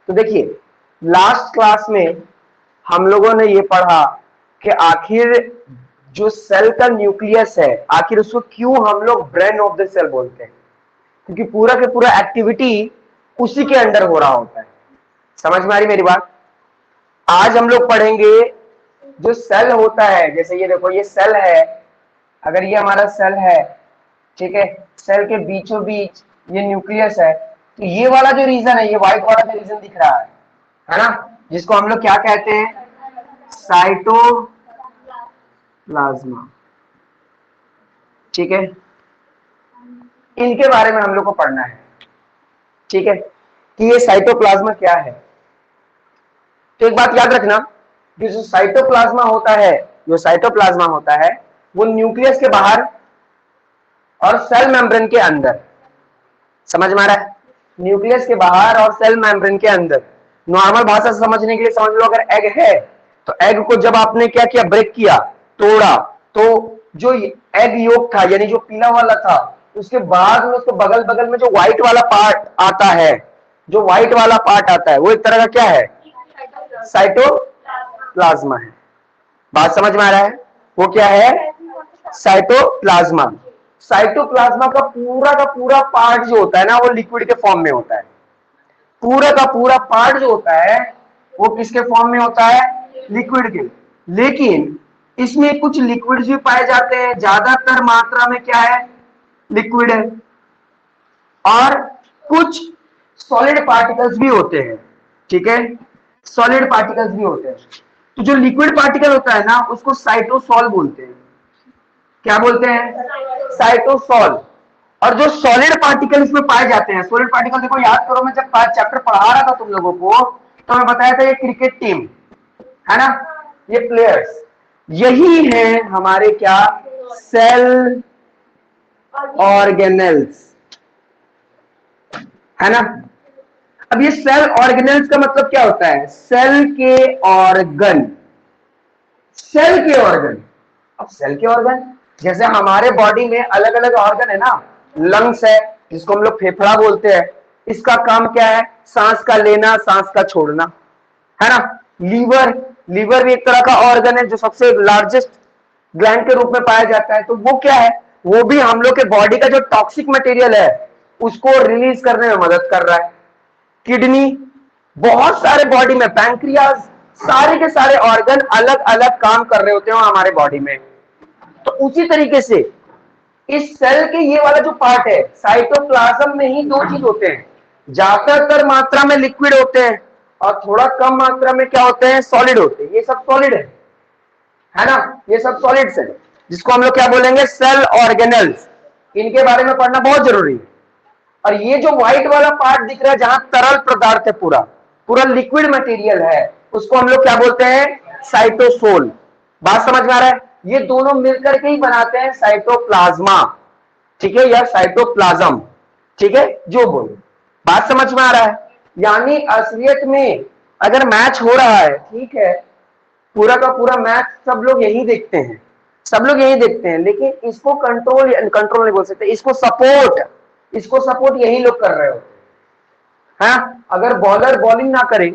तो देखिए, last class में हम लोगों ने ये पढ़ा कि आखिर जो सेल का न्यूक्लियस है, आखिर उसको क्यों हम लोग ब्रेन ऑफ द सेल बोलते हैं, क्योंकि पूरा के पूरा एक्टिविटी उसी के अंडर हो रहा होता है। समझ में आ रही मेरी बात? आज हम लोग पढ़ेंगे जो सेल होता है, जैसे ये देखो, ये सेल है, अगर ये हमारा सेल है, ठीक है, सेल के बीचों बीच ये न्यूक्लियस है, तो ये वाला जो रीजन है, ये व्हाइट वाला जो रीजन दिख रहा है ना, जिसको हम लोग क्या कहते हैं, साइटोप्लाज्मा। ठीक है, इनके बारे में हम लोग को पढ़ना है, ठीक है, कि ये साइटोप्लाज्मा क्या है। तो एक बात याद रखना, जो साइटोप्लाज्मा होता है, जो साइटोप्लाज्मा होता है वो न्यूक्लियस के बाहर और सेल मेम्ब्रेन के अंदर, समझ में आ रहा है, न्यूक्लियस के बाहर और सेल मेम्ब्रेन के अंदर। नॉर्मल भाषा से समझने के लिए समझ लो, अगर एग है तो एग को जब आपने क्या किया, ब्रेक किया, तोड़ा, तो जो एग योक था, यानी जो पीला वाला था, उसके बाद में उसके बगल बगल में जो व्हाइट वाला पार्ट आता है, जो व्हाइट वाला पार्ट आता है, वो एक तरह का क्या है, साइटोप्लाज्मा है। बात समझ में आ रहा है? वो क्या है, साइटोप्लाज्मा। साइटोप्लाज्मा का पूरा पार्ट जो होता है ना, वो लिक्विड के फॉर्म में होता है। पूरा का पूरा पार्ट जो होता है वो किसके फॉर्म में होता है, लिक्विड के। लेकिन इसमें कुछ लिक्विड्स भी पाए जाते हैं, ज्यादातर मात्रा में क्या है, लिक्विड है, और कुछ सॉलिड पार्टिकल्स भी होते हैं। ठीक है, सॉलिड पार्टिकल्स भी होते हैं। तो जो लिक्विड पार्टिकल होता है ना, उसको साइटोसॉल बोलते हैं। क्या बोलते हैं, साइटोसॉल। और जो सॉलिड पार्टिकल इसमें पाए जाते हैं, सॉलिड पार्टिकल देखो, याद करो, मैं जब चैप्टर पढ़ा रहा था तुम लोगों को, तो मैं बताया था ये क्रिकेट टीम है ना, ये प्लेयर्स, यही है हमारे क्या, सेल ऑर्गेनेल्स, है ना। अब ये सेल ऑर्गेनेल्स का मतलब क्या होता है, सेल के ऑर्गन, सेल के ऑर्गन। अब सेल के ऑर्गन, जैसे हमारे बॉडी में अलग अलग ऑर्गन है ना, लंग्स है जिसको हम लोग फेफड़ा बोलते हैं, इसका काम क्या है, सांस का लेना, सांस का छोड़ना, है ना। लीवर, लीवर भी एक तरह का ऑर्गन है जो सबसे लार्जेस्ट ग्लैंड के रूप में पाया जाता है। तो वो क्या है, वो भी हम लोग के बॉडी का जो टॉक्सिक मटेरियल है उसको रिलीज करने में मदद कर रहा है। किडनी, बहुत सारे बॉडी में, पैंक्रियाज, सारे के सारे ऑर्गन अलग अलग काम कर रहे होते हैं हमारे बॉडी में। तो उसी तरीके से इस सेल के ये वाला जो पार्ट है, साइटोप्लाज्म में ही दो चीज होते हैं, ज्यादातर मात्रा में लिक्विड होते हैं और थोड़ा कम मात्रा में क्या होते हैं, सॉलिड होते हैं। ये सब सॉलिड है ना, ये सब सॉलिड्स है, जिसको हम लोग क्या बोलेंगे, सेल ऑर्गेनेल्स। इनके बारे में पढ़ना बहुत जरूरी है। और ये जो व्हाइट वाला पार्ट दिख रहा है, जहां तरल पदार्थ है, पूरा पूरा लिक्विड मटेरियल है, उसको हम लोग क्या बोलते हैं, साइटोसोल। बात समझ में आ रहा है? ये दोनों मिलकर के ही बनाते हैं साइटोप्लाज्मा, ठीक है, या साइटोप्लाज्म, ठीक है, जो बोलो। बात समझ में आ रहा है? यानी असलियत में अगर मैच हो रहा है, ठीक है, पूरा का पूरा मैच सब लोग यही देखते हैं, सब लोग यही देखते हैं, लेकिन इसको कंट्रोल कंट्रोल नहीं बोल सकते, इसको सपोर्ट यही लोग कर रहे हो, है। अगर बॉलर बॉलिंग ना करे,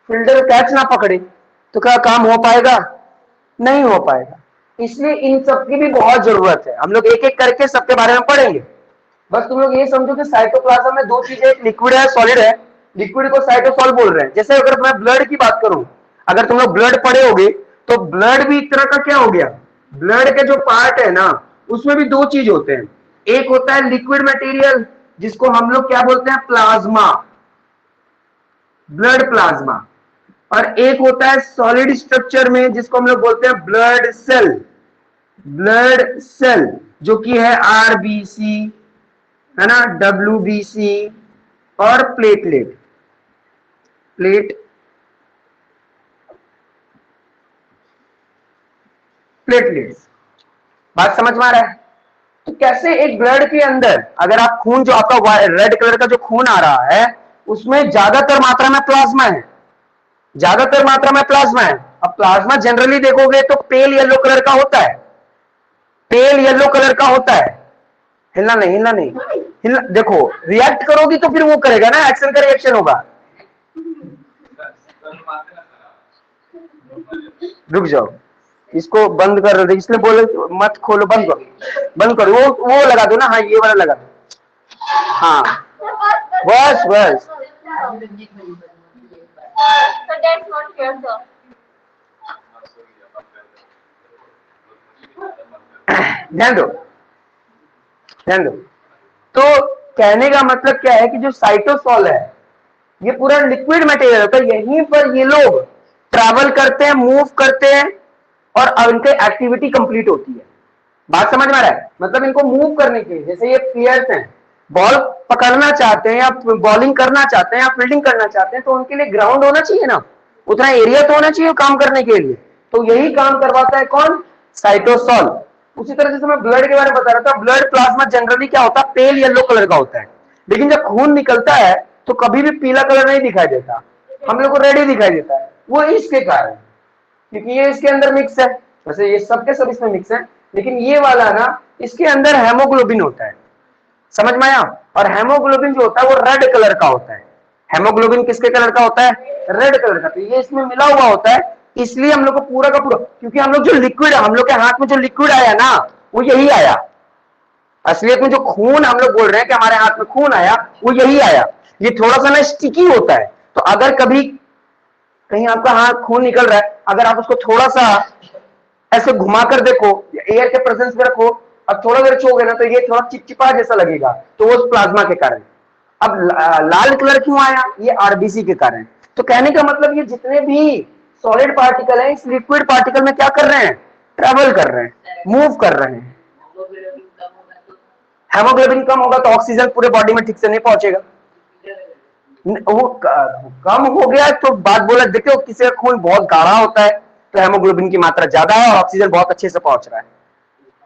फील्डर कैच ना पकड़े, तो क्या काम हो पाएगा, नहीं हो पाएगा। इसलिए इन सबकी भी बहुत जरूरत है। हम लोग एक एक करके सबके बारे में पढ़ेंगे। बस तुम लोग ये समझो कि साइटोप्लाज्म में दो चीजें, एक लिक्विड है, सॉलिड है। लिक्विड को साइटोसॉल बोल रहे हैं। जैसे अगर मैं ब्लड की बात करूं, अगर तुम लोग ब्लड पढ़े होगे, तो ब्लड भी एक तरह का क्या हो गया, ब्लड के जो पार्ट है ना, उसमें भी दो चीज होते हैं। एक होता है लिक्विड मटेरियल, जिसको हम लोग क्या बोलते हैं, प्लाज्मा, ब्लड प्लाज्मा, और एक होता है सॉलिड स्ट्रक्चर में, जिसको हम लोग बोलते हैं ब्लड सेल, ब्लड सेल, जो कि है आरबीसी, है ना, डब्ल्यूबीसी और प्लेटलेट, प्लेटलेट्स। बात समझ में आ रहा है? तो कैसे एक ब्लड के अंदर, अगर आप खून, जो आपका रेड कलर का जो खून आ रहा है, उसमें ज्यादातर मात्रा में प्लाज्मा है, ज्यादातर मात्रा में प्लाज्मा है। अब प्लाज्मा जनरली देखोगे तो पेल येलो कलर का होता है, पेल येलो कलर का होता है। हिलना नहीं, हिलना नहीं, हिलना, देखो रिएक्ट करोगी तो फिर वो करेगा ना, एक्शन का रिएक्शन होगा। रुक जाओ, इसको बंद कर दो, इसलिए बोले मत खोलो, बंद करो, बंद करो, वो लगा दो ना, हाँ ये वाला लगा दो, हाँ बस बस। ध्यान दो, ध्यान दो। तो कहने का मतलब क्या है कि जो साइटोसॉल है ये पूरा लिक्विड मटेरियल होता है, यहीं पर ये लोग ट्रैवल करते हैं, मूव करते हैं और उनकी एक्टिविटी कंप्लीट होती है। बात समझ में आ रहा है? मतलब इनको मूव करने के लिए, जैसे ये प्लेयर्स हैं, बॉल पकड़ना चाहते हैं या बॉलिंग करना चाहते हैं या फील्डिंग करना चाहते हैं, तो उनके लिए ग्राउंड होना चाहिए ना, उतना एरिया तो होना चाहिए काम करने के लिए। तो यही काम करवाता है कौन? साइटोसॉल। उसी तरह जैसे मैं ब्लड के बारे में बता रहा था, ब्लड प्लाज्मा जनरली क्या होता है? पेल येलो कलर का होता है, लेकिन जब खून निकलता है तो कभी भी पीला कलर नहीं दिखाई देता, हम लोग को रेड ही दिखाई देता है। वो इसके कारण, क्योंकि ये इसके अंदर मिक्स है, वैसे ये सब के सब इसमें मिक्स है, लेकिन ये वाला ना इसके अंदर हेमोग्लोबिन होता है, समझ में आया? और हेमोग्लोबिन जो होता है वो रेड कलर का होता है। हेमोग्लोबिन किसके कलर का होता है? रेड कलर का। तो ये इसमें मिला हुआ होता है, इसलिए हम लोग को पूरा का पूरा, क्योंकि हम लोग जो लिक्विड, हम लोग के हाथ में जो लिक्विड आया ना वो यही आया। असलियत में जो खून हम लोग बोल रहे हैं कि हमारे हाथ में खून आया, वो यही आया। ये थोड़ा सा ना स्टिकी होता है, तो अगर कभी कहीं आपका हाथ खून निकल रहा है, अगर आप उसको थोड़ा सा ऐसे घुमाकर देखो, एयर के प्रेजेंस में रखो और थोड़ा देर छोड़ोगे ना, तो ये थोड़ा चिपचिपा जैसा लगेगा, तो वो प्लाज्मा के कारण। अब लाल कलर क्यों आया? ये आरबीसी के कारण। तो कहने का मतलब ये जितने भी सॉलिड पार्टिकल हैं इस लिक्विड पार्टिकल में क्या कर रहे हैं? ट्रेवल कर रहे हैं, मूव कर रहे हैं। हेमोग्लोबिन कम होगा तो ऑक्सीजन पूरे बॉडी में ठीक से नहीं पहुंचेगा। वो कम हो गया तो बात बोला, देखते हो किसी का खून बहुत गाढ़ा होता है तो हेमोग्लोबिन की मात्रा ज्यादा है और ऑक्सीजन बहुत अच्छे से पहुंच रहा है।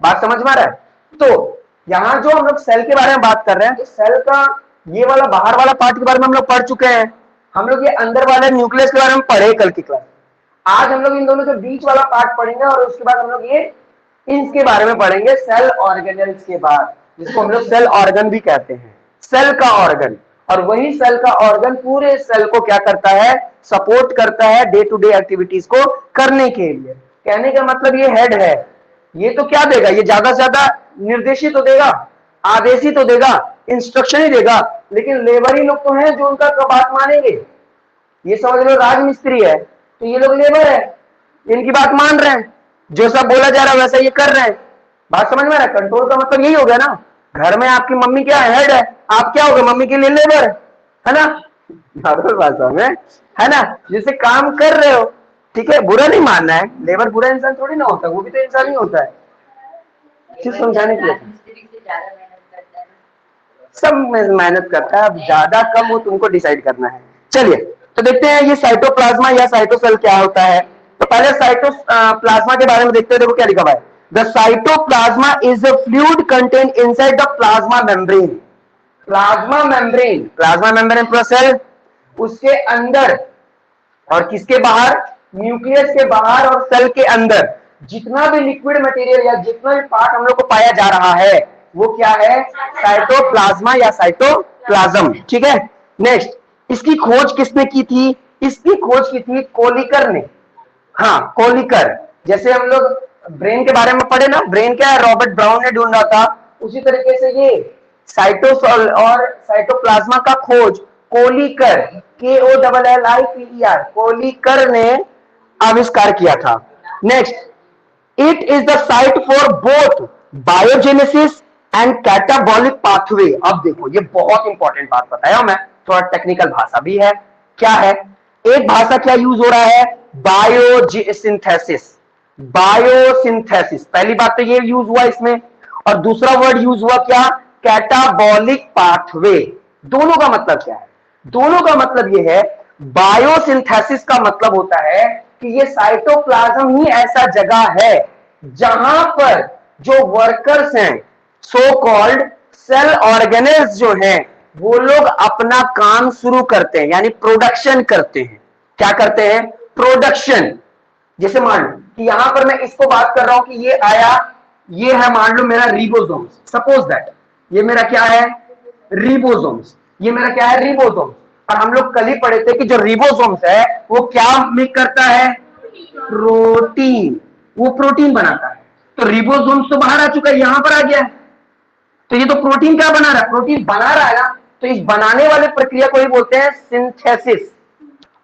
बात समझ में आ रहा है? तो यहां जो हम लोग सेल के बारे में बात कर रहे हैं, तो सेल का ये वाला बाहर वाला पार्ट के बारे में हम लोग पढ़ चुके हैं, हम लोग ये अंदर वाले न्यूक्लियस के बारे में पढ़े कल की क्लास। आज हम लोग इन दोनों के बीच वाला पार्ट पढ़ेंगे और उसके बाद हम लोग ये इनके बारे में पढ़ेंगे, सेल ऑर्गेनेल्स के बाद, जिसको हम लोग सेल ऑर्गन भी कहते हैं, सेल का ऑर्गन। और वही सेल का ऑर्गन पूरे सेल को क्या करता है? सपोर्ट करता है डे टू डे एक्टिविटीज को करने के लिए। कहने का मतलब ये हेड है, ये तो क्या देगा? ये ज्यादा से ज्यादा निर्देशित तो देगा, आदेश ही तो देगा, इंस्ट्रक्शन ही देगा, लेकिन लेबर ही लोग तो हैं जो उनका बात मानेंगे। ये समझ लो राजमिस्त्री है तो ये लोग लेबर है, इनकी बात मान रहे हैं, जो सब बोला जा रहा है वैसा ये कर रहे हैं। बात समझ में आ रहा है? कंट्रोल का मतलब यही हो गया ना। घर में आपकी मम्मी क्या है? हेड है। आप क्या हो गए? मम्मी के लिए लेबर है ना, नॉर्मल भाषा में है ना, जिससे काम कर रहे हो, ठीक है? बुरा नहीं मानना है, लेबर बुरा इंसान थोड़ी ना होता, वो भी तो इंसान ही होता है। किस समझाने के लिए? सब मेहनत करता है, अब ज्यादा कम वो तुमको डिसाइड करना है। चलिए तो देखते हैं ये साइटोप्लाज्मा या साइटोसेल क्या होता है। तो पहले साइटोप्लाज्मा के बारे में देखते हैं। देखो क्या लिखा हुआ है, the cytoplasm is a fluid contain inside the plasma membrane. Plasma membrane पूरा सेल, उसके अंदर और किसके बाहर? न्यूक्लियस के बाहर और सेल के अंदर जितना भी लिक्विड मटेरियल या जितना भी पार्ट हम लोग को पाया जा रहा है वो क्या है? साइटोप्लाज्मा या साइटोप्लाज्म, ठीक है? नेक्स्ट, इसकी खोज किसने की थी? इसकी खोज की थी कोलिकर ने। हाँ, कोलिकर। जैसे हम लोग ब्रेन के बारे में पढ़े ना, ब्रेन क्या है? रॉबर्ट ब्राउन ने ढूंढा था, उसी तरीके से ये साइटोसॉल और साइटोप्लाज्मा का खोज कोलिकर, KOLLIPER, कोलिकर ने आविष्कार किया था। Next, it is the site for both biogenesis and catabolic pathway. अब देखो ये बहुत इंपॉर्टेंट बात बताया मैं, थोड़ा टेक्निकल भाषा भी है। क्या है? एक भाषा क्या यूज हो रहा है? बायोसिंथेसिस। बायोसिंथेसिस पहली बात तो ये यूज हुआ इसमें, और दूसरा वर्ड यूज हुआ क्या? Catabolic pathway. दोनों का मतलब क्या है? दोनों का मतलब ये है, बायोसिंथेसिस का मतलब होता है कि ये साइटोप्लाज्म ही ऐसा जगह है जहां पर जो वर्कर्स हैं, सो कॉल्ड सेल ऑर्गेनेल्स जो हैं, वो लोग अपना काम शुरू करते हैं, यानी प्रोडक्शन करते हैं। क्या करते हैं? प्रोडक्शन। जैसे मान लो कि यहां पर मैं इसको बात कर रहा हूं कि ये आया, ये है मान लो मेरा रिबोसोम्स, सपोज दैट ये मेरा क्या है? रिबोसोम्स। ये मेरा क्या है? रिबोसोम्स। और हम लोग कल ही पढ़े थे कि जो रिबोसोम्स है वो क्या मेक करता है, प्रोटीन, वो प्रोटीन बनाता है। तो रिबोसोम्स तो बाहर आ चुका है, यहां पर आ गया है, तो ये तो प्रोटीन क्या बना रहा है, प्रोटीन बना रहा है ना, तो इस बनाने वाले प्रक्रिया को ही बोलते हैं सिंथेसिस।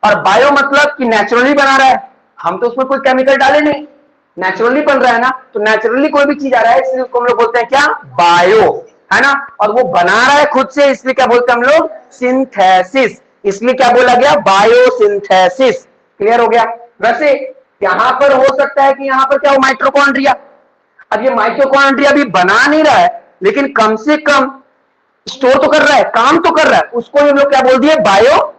और बायो मतलब कि नेचुरली बना रहा है, हम तो उसमें कोई केमिकल डाले नहीं, नेचुरली बन रहा है ना, तो नेचुरली कोई भी चीज आ रहा है इसलिए उसको हम लोग बोलते हैं क्या, बायो, है ना। और वो बना रहा है खुद से इसलिए क्या बोलते हैं हम लोग, सिंथेसिस, इसलिए क्या बोला गया, बायोसिंथेसिस। क्लियर हो गया। वैसे यहां पर हो सकता है कि यहां पर क्या हो, माइटोकॉन्ड्रिया। अब ये माइटोकॉन्ड्रिया भी बना नहीं रहा है लेकिन कम से कम स्टोर तो कर रहा है, काम तो कर रहा है, उसको हम लोग क्या बोल दिए, बायो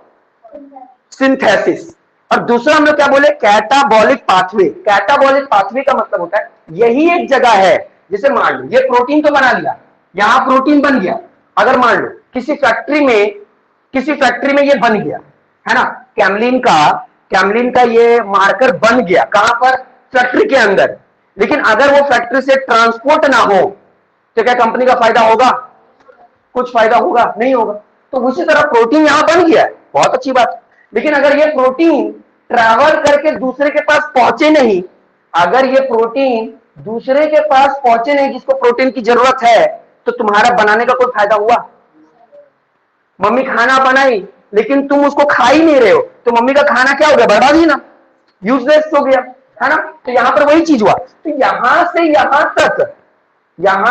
सिंथेसिस। और दूसरा हम लोग क्या बोले, कैटाबॉलिक पाथवे। कैटाबॉलिक पाथवे का मतलब होता है यही एक जगह है, जैसे मान लो ये प्रोटीन तो बना लिया, यहां प्रोटीन बन गया, अगर मान लो किसी फैक्ट्री में ये बन गया, है ना, कैमलिन का ये मार्कर बन गया, कहां पर, फैक्ट्री के अंदर। लेकिन अगर वो फैक्ट्री से ट्रांसपोर्ट ना हो तो क्या कंपनी का फायदा होगा, कुछ फायदा होगा, नहीं होगा। तो उसी तरह प्रोटीन यहां बन गया है, बहुत अच्छी बात, लेकिन अगर ये प्रोटीन ट्रैवल करके दूसरे के पास पहुंचे नहीं, अगर ये प्रोटीन दूसरे के पास पहुंचे नहीं जिसको प्रोटीन की जरूरत है, तो तुम्हारा बनाने का कोई फायदा हुआ। मम्मी खाना बनाई लेकिन तुम उसको खा ही नहीं रहे हो, तो मम्मी का खाना क्या हो गया, बर्बाद ही ना, यूजलेस हो गया, है ना। तो यहां पर वही चीज हुआ। तो यहां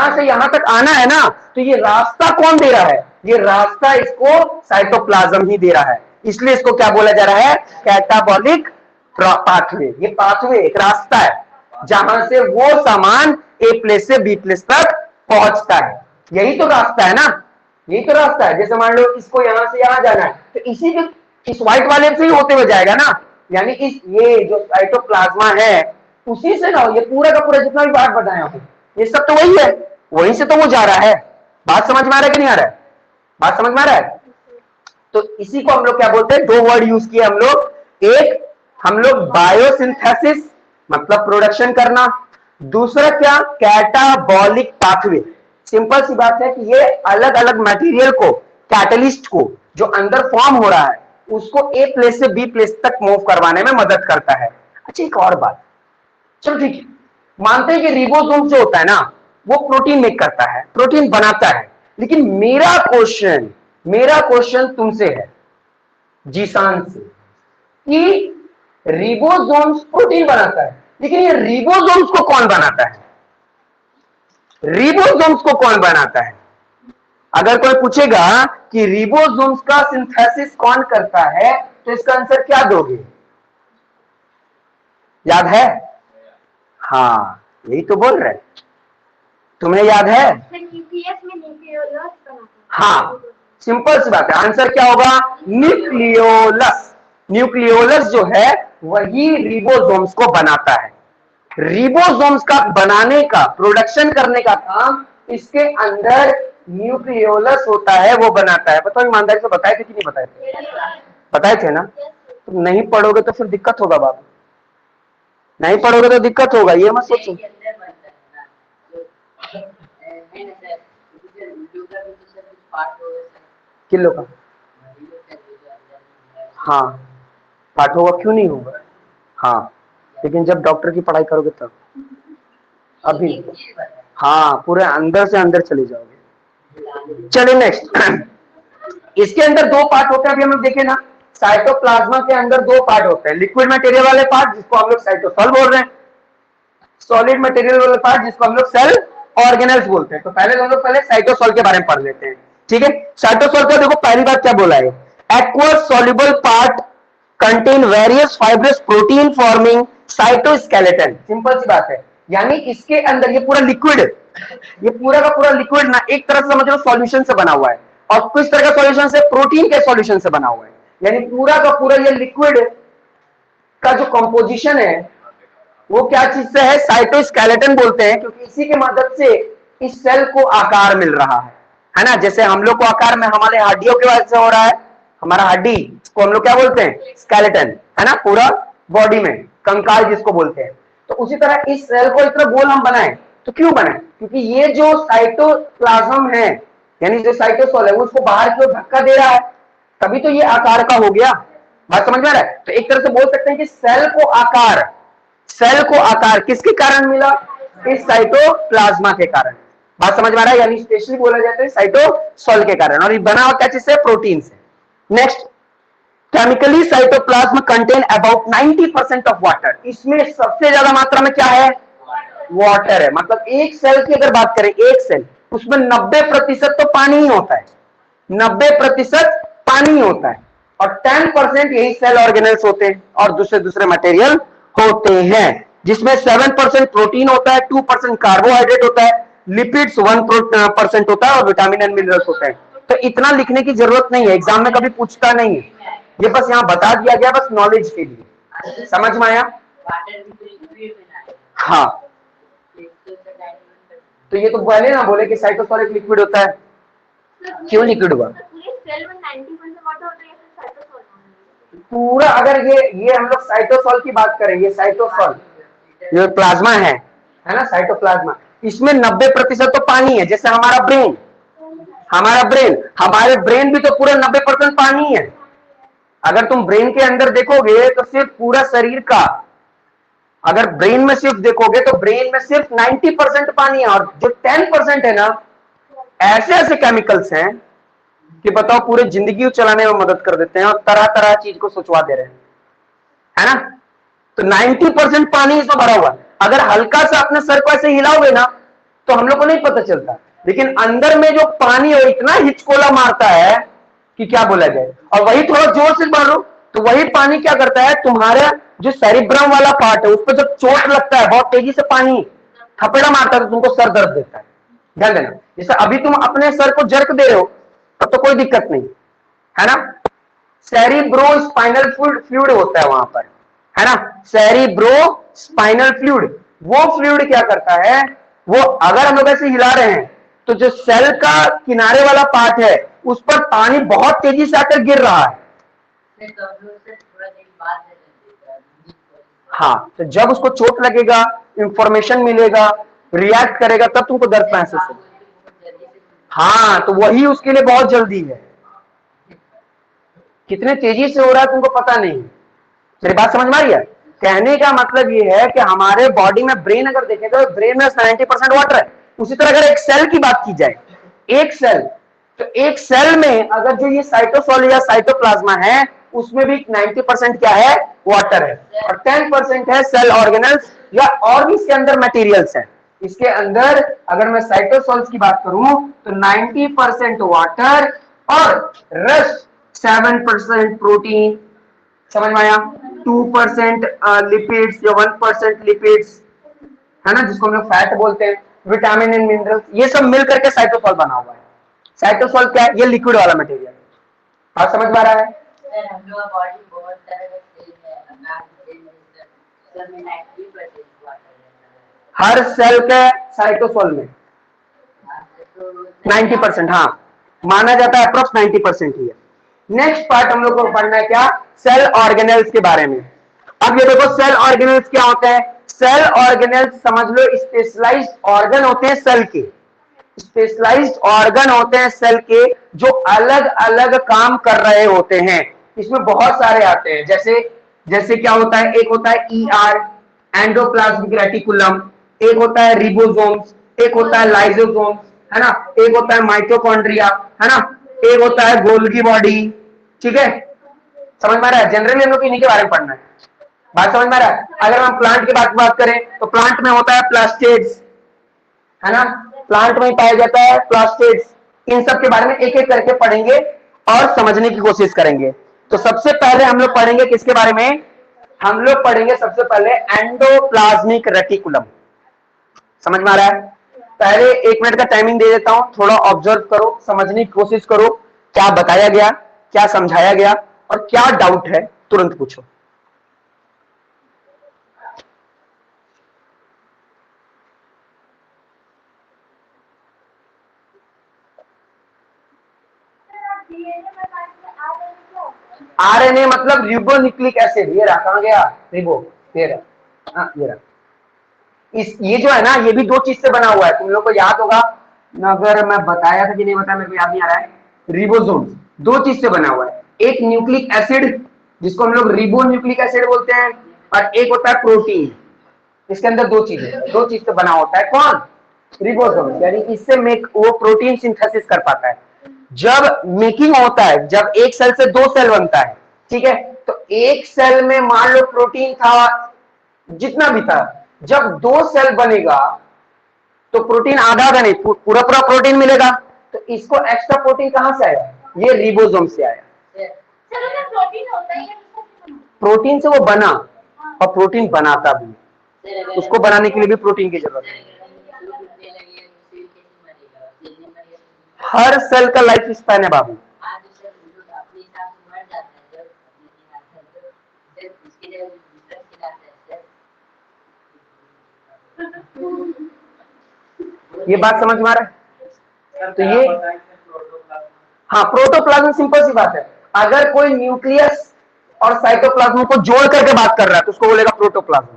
से यहां तक आना है ना, तो ये रास्ता कौन दे रहा है, ये रास्ता इसको साइटोप्लाज्म ही दे रहा है, इसलिए इसको क्या बोला जा रहा है, कैटाबॉलिक पाथवे। ये पाथवे एक रास्ता है जहां से वो सामान ए प्लेस से बी प्लेस तक पहुंचता है, यही तो रास्ता है ना, यही तो रास्ता है। जैसे मान लो इसको यहां से यहां जाना है, तो इसी के इस व्हाइट वाले से ही होते हुए जाएगा ना, यानी इस ये जो साइटोप्लाज्मा है उसी से ना, ये पूरा का पूरा जितना भी पार्ट बताया आपको, ये सब तो वही है, वहीं से तो वो जा रहा है। बात समझ में आ रहा है कि नहीं आ रहा है, बात समझ में आ रहा है। तो इसी को हम लोग क्या बोलते हैं, दो वर्ड यूज किए हम लोग, एक हम लोग बायोसिंथेसिस मतलब प्रोडक्शन करना, दूसरा क्या, कैटाबॉलिक पाथवे। सिंपल सी बात है कि ये अलग अलग मटेरियल को, कैटलिस्ट को जो अंदर फॉर्म हो रहा है उसको ए प्लेस से बी प्लेस तक मूव करवाने में मदद करता है। अच्छा एक और बात, चलो ठीक है, मानते हैं कि रिबोसोम जो होता है ना वो प्रोटीन मेक करता है, प्रोटीन बनाता है, लेकिन मेरा क्वेश्चन तुमसे है, जीसान से, कि रिबोसोम्स प्रोटीन बनाता है, लेकिन ये रिबोसोम्स को कौन बनाता है, रिबोसोम्स को कौन बनाता है। अगर कोई पूछेगा कि रिबोसोम्स का सिंथेसिस कौन करता है, तो इसका आंसर क्या दोगे, याद है, हाँ यही तो बोल रहे, तुम्हें याद है, हाँ सिंपल सी बात है, आंसर क्या होगा, न्यूक्लियोलस। न्यूक्लियोलस जो है वही रिबोसोम्स को बनाता है। रिबोसोम्स का बनाने का, प्रोडक्शन करने का काम इसके अंदर न्यूक्लियोलस होता है, वो बनाता है। बताओ ईमानदारी से बताए थे कि नहीं बताए थे, बताए थे ना। तुम नहीं पढ़ोगे तो फिर दिक्कत होगा बाबू, नहीं पढ़ोगे तो दिक्कत होगा, ये मत सोचो। किलो का, हाँ पाठ होगा, क्यों नहीं होगा, हाँ लेकिन जब डॉक्टर की पढ़ाई करोगे तब, अभी हाँ पूरे अंदर से अंदर चले जाओगे। चलिए नेक्स्ट, इसके अंदर दो पार्ट होते हैं, अभी हम लोग देखे ना, साइटोप्लाज्मा के अंदर दो पार्ट होते हैं, लिक्विड मटेरियल वाले पार्ट जिसको हम लोग साइटोसॉल बोल रहे हैं, सॉलिड मटेरियल वाले पार्ट जिसको हम लोग सेल ऑर्गेनेल्स बोलते हैं। तो पहले हम लोग पहले साइटोसॉल के बारे में पढ़ लेते हैं, ठीक है। साइटोसॉल का देखो पहली बात क्या बोला है, aqueous soluble part contain various fibrous protein forming cytoskeleton. Simple सी बात है, यानी इसके अंदर ये पूरा लिक्विड, ये पूरा का पूरा लिक्विड ना एक तरह से समझ लो सॉल्यूशन से बना हुआ है, और किस तरह का सॉल्यूशन से, प्रोटीन के सॉल्यूशन से बना हुआ है, यानी पूरा का पूरा ये लिक्विड का जो कंपोजिशन है वो क्या चीज से है, साइटोस्केलेटन बोलते हैं, क्योंकि इसी की मदद से इस सेल को आकार मिल रहा है ना। जैसे हम लोग को आकार में हमारे हड्डियों की वजह से हो रहा है, हमारा हड्डी को हम लोग क्या बोलते हैं, स्केलेटन, है ना, पूरा बॉडी में कंकाल जिसको बोलते हैं। तो उसी तरह इस सेल को इतना गोल हम बनाए, तो क्यों बनाए, क्योंकि ये जो साइटोप्लाज्म है यानी जो साइटोसॉल है वो उसको बाहर की ओर धक्का दे रहा है, तभी तो ये आकार का हो गया। बात समझ में आ रहा है? तो एक तरह से बोल सकते हैं कि सेल को आकार किसके कारण मिला? इस साइटोप्लाज्मा के कारण। बात समझ में आ रहा है? यानी स्पेशली बोला जाता है साइटोसॉल के कारण। और ये बना हुआ क्या चीज से? प्रोटीन से। Next, chemically cytoplasm contain about 90% of water. इसमें सबसे ज्यादा मात्रा में क्या है? वाटर है। मतलब एक सेल की अगर बात करें, एक सेल, उसमें 90% तो पानी ही होता है, 90% पानी होता है, और 10% यही सेल ऑर्गेनल्स होते हैं और दूसरे दूसरे मटेरियल होते हैं, जिसमें 7% प्रोटीन होता है, 2% कार्बोहाइड्रेट होता है, लिपिड्स 1% होता है और विटामिन एंड मिनरल्स होते हैं। तो इतना लिखने की जरूरत नहीं है, एग्जाम में कभी पूछता नहीं है, ये बस यहां बता दिया गया, बस नॉलेज के लिए। समझ में आया? हाँ, तो ये तो पहले ना बोले कि साइटोसॉल एक लिक्विड होता है, क्यों लिक्विड हुआ? पूरा अगर ये हम लोग साइटोसॉल की बात करें, ये साइटोसॉल, ये प्लाज्मा है ना, साइटोप्लाज्मा, इसमें 90% तो पानी है। जैसे हमारे ब्रेन भी तो पूरा 90% पानी है। अगर तुम ब्रेन के अंदर देखोगे तो सिर्फ पूरा शरीर का, अगर ब्रेन में सिर्फ देखोगे तो ब्रेन में सिर्फ 90% पानी है, और जो 10% है ना, ऐसे ऐसे केमिकल्स हैं कि बताओ पूरे जिंदगी को चलाने में मदद कर देते हैं और तरह तरह चीज को सोचवा दे रहे हैं, है ना। तो 90% पानी इसमें भरा हुआ है। अगर हल्का सा अपने सर को ऐसे हिलाओगे ना तो हम लोग को नहीं पता चलता, लेकिन अंदर में जो पानी है इतना हिचकोला मारता है कि क्या बोला जाए। और वही थोड़ा जोर से मारो तो वही पानी क्या करता है, तुम्हारा जो सेरिब्रम वाला पार्ट है उस पर जब चोट लगता है, बहुत तेजी से पानी थपेड़ा मारता है तो तुमको सर दर्द देता है। ध्यान देना, जैसे अभी तुम अपने सर को जर्क दे रहे हो तब तो कोई दिक्कत नहीं, है ना। सेरिब्रो स्पाइनल फ्लूइड होता है वहां पर, है ना, सेरिब्रो स्पाइनल फ्लूइड। वो फ्लूइड क्या करता है, वो अगर हम लोग ऐसे हिला रहे हैं तो जो सेल का किनारे वाला पार्ट है उस पर पानी बहुत तेजी से आकर गिर रहा है। हाँ, तो जब उसको चोट लगेगा, इंफॉर्मेशन मिलेगा, रिएक्ट करेगा, तब तुमको दर्द महसूस होगा। हाँ, तो वही उसके लिए बहुत जल्दी है। कितने तेजी से हो रहा है तुमको पता नहीं। मेरी बात समझ में आ रही है? कहने का मतलब ये है कि हमारे बॉडी में, ब्रेन अगर देखेगा तो ब्रेन में 90% वाटर है। उसी तरह अगर एक सेल की बात की जाए, एक सेल, तो एक सेल में अगर जो ये साइटोसॉल या साइटोप्लाज्मा है उसमें भी 90% क्या है? वाटर है, और 10% है सेल ऑर्गेनल्स या और भी इसके अंदर मटेरियल्स है। इसके अंदर अगर मैं साइटोसॉल्स की बात करूं तो 90% वाटर और रेस्ट 7% प्रोटीन, समझ में आया, 2% लिपिड्स या 1% लिपिड्स, है ना, जिसको हम लोग फैट बोलते हैं, विटामिन एंड मिनरल्स, ये सब मिलकर के साइटोसॉल बना हुआ है। साइटोसॉल क्या है? ये लिक्विड वाला मटेरियल। आप समझ में आ रहा है? हर सेल के साइटोसॉल में 90%, हाँ, माना जाता है अप्रोक्स 90% ही है। नेक्स्ट पार्ट हम लोग को पढ़ना है क्या? सेल ऑर्गेनल्स के बारे में। अब ये देखो, सेल ऑर्गेनल्स क्या होते हैं? सेल ऑर्गेनल्स समझ लो स्पेशलाइज्ड ऑर्गन होते हैं सेल के, स्पेशलाइज्ड ऑर्गन होते हैं सेल के जो अलग अलग काम कर रहे होते हैं। इसमें बहुत सारे आते हैं, जैसे जैसे क्या होता है, एक होता है ER, एंडोप्लाज्मिक रेटिकुलम, एक होता है रिबोसोम्स, एक होता है लाइसोसोम्स, है ना, एक होता है माइटोकॉन्ड्रिया, है ना, एक होता है गोल्गी बॉडी। ठीक है, समझ में आ रहा है? जनरली हम लोग इन्हीं के बारे में पढ़ना है। बात समझ में आ रहा है? अगर हम प्लांट की बात करें तो प्लांट में होता है प्लास्टिड्स, है ना, प्लांट में पाया जाता है प्लास्टिड्स। इन सब के बारे में एक एक करके पढ़ेंगे और समझने की कोशिश करेंगे। तो सबसे पहले हम लोग पढ़ेंगे किसके बारे में? हम लोग पढ़ेंगे सबसे पहले एंडोप्लाज्मिक रेटिकुलम। समझ में आ रहा है? पहले 1 मिनट का टाइमिंग दे देता हूं, थोड़ा ऑब्जर्व करो, समझने की कोशिश करो, क्या बताया गया, क्या समझाया गया और क्या डाउट है तुरंत पूछो। RNA मतलब रिबोन्यूक्लिक एसिड। ये रहा, कहां गया रिबो? ये रहा, हाँ ये रहा। ये जो है ना, ये भी 2 चीज से बना हुआ है, तुम लोग को याद होगा ना, अगर मैं बताया था कि नहीं बताया मेरे को याद नहीं आ रहा है। रिबोसोम 2 चीज से बना हुआ है, एक न्यूक्लिक एसिड जिसको हम लोग रिबो न्यूक्लिक एसिड बोलते हैं, और एक होता है प्रोटीन। इसके अंदर दो चीज से बना होता है, कौन? रिबोसोम। यानी इससे वो प्रोटीन सिंथेसिस कर पाता है। जब मेकिंग होता है, जब एक सेल से दो सेल बनता है, ठीक है, तो एक सेल में मान लो प्रोटीन था जितना भी था, जब दो सेल बनेगा तो प्रोटीन आधा आधा नहीं पूरा पूरा प्रोटीन मिलेगा। तो इसको एक्स्ट्रा प्रोटीन कहां से आया? ये रिबोसोम से आया। प्रोटीन से वो बना, और प्रोटीन बनाता भी, उसको बनाने के लिए भी प्रोटीन की जरूरत है। हर सेल का लाइफ स्पैन है बाबू। ये बात समझ में आ रहा है? तो ये हाँ, प्रोटोप्लाज्म सिंपल सी बात है। अगर कोई न्यूक्लियस और साइटोप्लाज्म को जोड़ करके बात कर रहा है तो उसको बोलेगा प्रोटोप्लाज्म,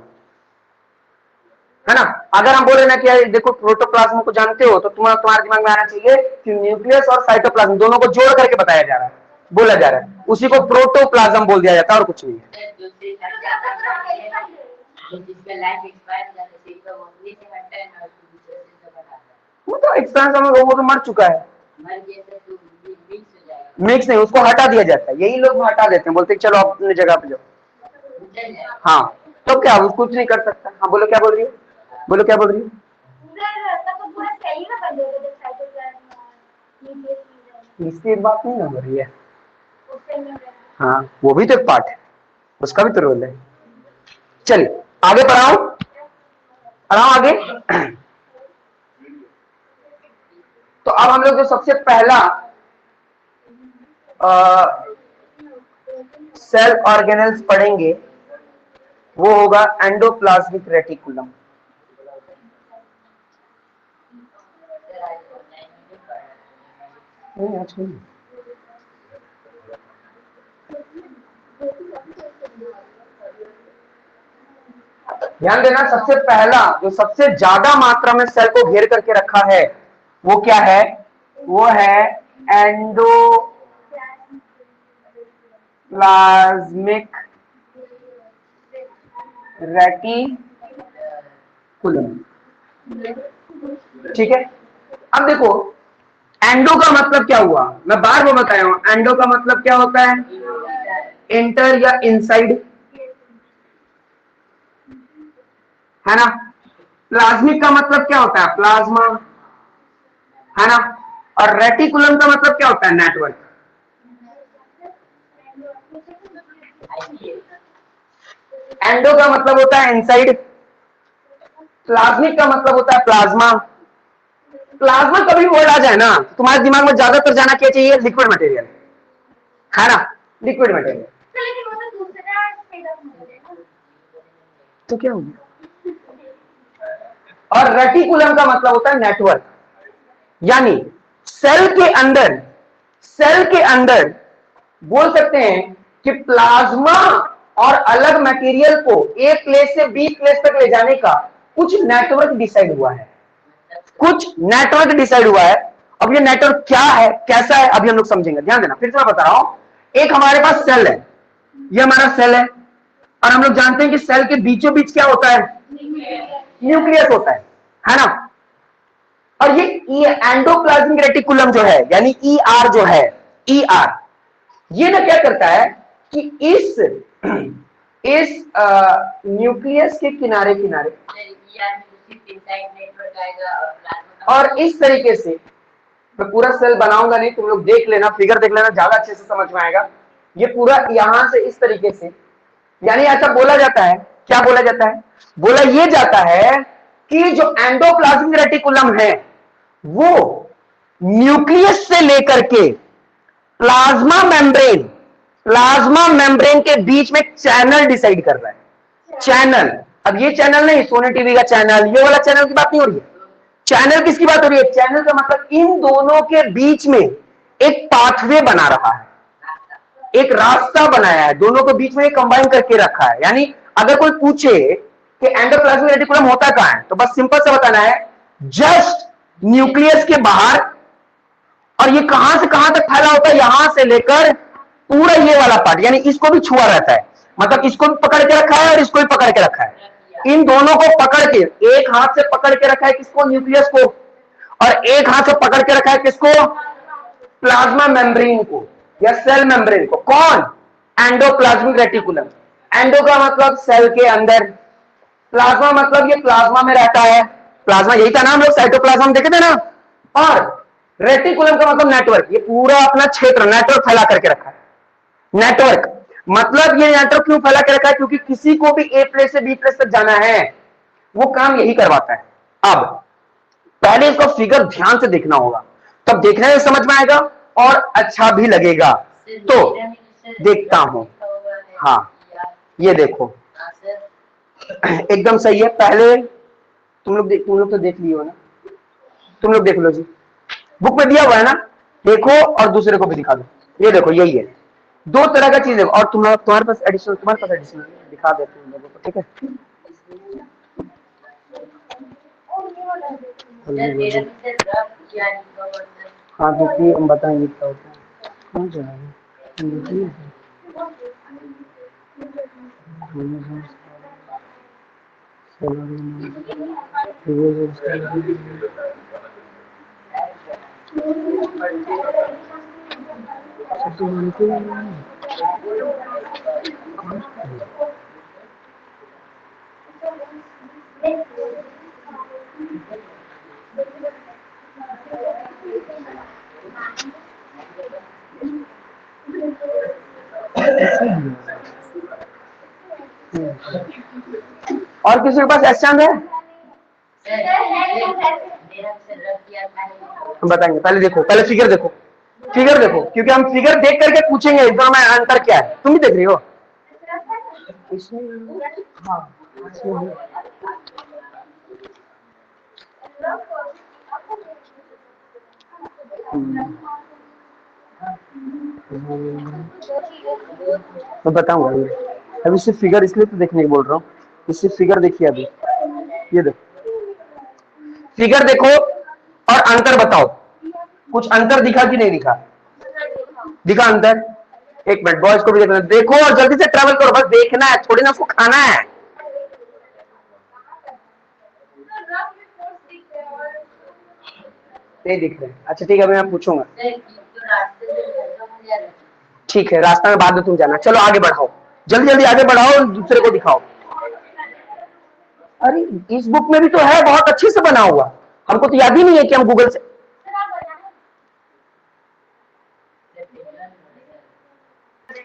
है ना। अगर हम बोले ना कि देखो प्रोटोप्लाज्म को जानते हो, तो तुम्हारे दिमाग में आना चाहिए कि न्यूक्लियस और साइटोप्लाज्म दोनों को जोड़ करके बताया जा रहा है, बोला जा रहा है, उसी को प्रोटोप्लाज्म बोल दिया जाता है, और कुछ नहीं है। वो तो एक्सपेंशन में वो तो मर चुका है, मिक्स नहीं, उसको हटा दिया जाता है। यही लोग हटा देते हैं, बोलते हैं चलो अपनी जगह पे जाओ। हाँ, तो क्या वो कुछ नहीं कर सकता। हाँ बोलो, क्या बोल रही हो? बोलो क्या बोल रही हो? इसकी एक बात नहीं ना हो रही है। हाँ, वो भी तो एक पार्ट है, उसका भी तो रोल है। चलिए आगे पढ़ाओ, पढ़ाओ आगे। तो अब हम लोग जो सबसे पहला सेल ऑर्गेनेल्स पढ़ेंगे वो होगा एंडोप्लाज्मिक रेटिकुलम। ध्यान देना, सबसे पहला जो सबसे ज्यादा मात्रा में सेल को घेर करके रखा है वो क्या है? वो है एंडोप्लाज्मिक रेटिकुलम। ठीक है, अब देखो एंडो का मतलब क्या हुआ, मैं बार बार बताया हूं, एंडो का मतलब क्या होता है? इंटर या इनसाइड, है ना। प्लाज्मिक का मतलब क्या होता है? प्लाज्मा, है ना। और रेटिकुलम का मतलब क्या होता है? नेटवर्क। एंडो का मतलब होता है इनसाइड, प्लाज्मिक का मतलब होता है प्लाज्मा। प्लाज्मा कभी वर्ड आ जाए ना, तुम्हारे दिमाग में ज्यादातर जाना क्या चाहिए? लिक्विड मटेरियल, है ना, लिक्विड मटेरियल। तो क्या होगा? और रेटिकुलम का मतलब होता है नेटवर्क, यानी सेल के अंदर बोल सकते हैं कि प्लाज्मा और अलग मटेरियल को एक प्लेस से बी प्लेस तक ले जाने का कुछ नेटवर्क डिसाइड हुआ है, अब ये नेटवर्क क्या है, कैसा है, अभी हम लोग समझेंगे। ध्यान देना, फिर से मैं बता रहा हूं, एक हमारे पास सेल है, ये हमारा सेल है, और हम लोग जानते हैं कि सेल के बीचों बीच क्या होता है? न्यूक्लियस होता है ना। और ये एंडोप्लाज्मिक रेटिकुलम जो है, यानी ईआर जो है, ईआर, ये ना क्या करता है कि इस न्यूक्लियस के किनारे किनारे और इस तरीके से, मैं पूरा सेल बनाऊंगा नहीं, तुम लोग देख लेना, फिगर देख लेना, ज्यादा अच्छे से समझ में आएगा। ये पूरा यहां से इस तरीके से, यानी ऐसा बोला जाता है, क्या बोला जाता है? बोला ये जाता है कि जो एंडोप्लाज्मिक रेटिकुलम है वो न्यूक्लियस से लेकर के प्लाज्मा मेम्ब्रेन के बीच में चैनल डिसाइड कर रहा है। चैनल, अब ये चैनल नहीं सोनी टीवी का चैनल, ये वाला चैनल की बात नहीं हो रही है। चैनल किसकी बात हो रही है? चैनल का मतलब इन दोनों के बीच में एक पाथवे बना रहा है, एक रास्ता बनाया है, दोनों को बीच में कंबाइन करके रखा है। यानी अगर कोई पूछे कि एंडोप्लाज्मिक रेटिकुलम होता कहां है, तो बस सिंपल से बताना है, जस्ट न्यूक्लियस के बाहर। और ये कहां से कहां तक फैला होता है? यहां से लेकर पूरा ये वाला पार्ट, यानी इसको भी छुआ रहता है, मतलब इसको भी पकड़ के रखा है और इसको भी पकड़ के रखा है। इन दोनों को पकड़ के, एक हाथ से पकड़ के रखा है किसको, न्यूक्लियस को, और एक हाथ से पकड़ के रखा है किसको, प्लाज्मा मेम्ब्रेन को या सेल मेम्ब्रेन को। कौन, एंडोप्लाज्मिक रेटिकुलम। एंडो का मतलब सेल के अंदर, प्लाज्मा मतलब ये प्लाज्मा में रहता है, प्लाज्मा यही था ना, हम लोग साइटोप्लाज्म देखे थे ना। और रेटिकुलम का मतलब नेटवर्क, ये पूरा अपना क्षेत्र नेटवर्क फैला करके रखा है। नेटवर्क मतलब ये नेटवर्क क्यों फैला के रखा है, क्योंकि किसी को भी ए प्लेस से बी प्लेस तक जाना है, वो काम यही करवाता है। अब पहले इसको फिगर ध्यान से देखना होगा, तब देखने में समझ में आएगा और अच्छा भी लगेगा। तो देखता हूं, हाँ ये देखो एकदम सही है। पहले तुम लोग तो देख लियो ना, तुम लोग देख लो जी, बुक में दिया हुआ है ना, देखो और दूसरे को भी दिखा दो। ये देखो यही है, दो तरह का चीज है। और तुम्हारे पास एडिशनल दिखा देते हैं लोगों को, ठीक है। हाँ देखिए हम बताएंगे क्या होता है, कौन सा है और किसी के पास एस्टैंड है, हम बताएंगे। पहले देखो, पहले फिगर देखो, फिगर देखो, क्योंकि हम फिगर देख करके पूछेंगे एग्जाम में अंतर क्या है। तुम भी देख रही हो, हाँ मैं बताऊंगा। अभी सिर्फ फिगर इसलिए तो देखने की बोल रहा हूँ, इससे फिगर देखिए। अभी ये देखो, फिगर देखो और अंतर बताओ, कुछ अंतर दिखा कि नहीं दिखा, दिखा अंतर। एक मिनट, बॉयज को भी देखना, देखो और जल्दी से ट्रैवल करो, बस देखना है, थोड़ी ना उसको खाना है। नहीं दिख रहे, अच्छा ठीक है, अभी मैं पूछूंगा। ठीक है, रास्ता में बाद में तुम जाना, चलो आगे बढ़ाओ, जल्दी जल्दी आगे बढ़ाओ, दूसरे को दिखाओ। अरे इस बुक में भी तो है, बहुत अच्छे से बना हुआ, हमको तो याद ही नहीं है कि हम गूगल से।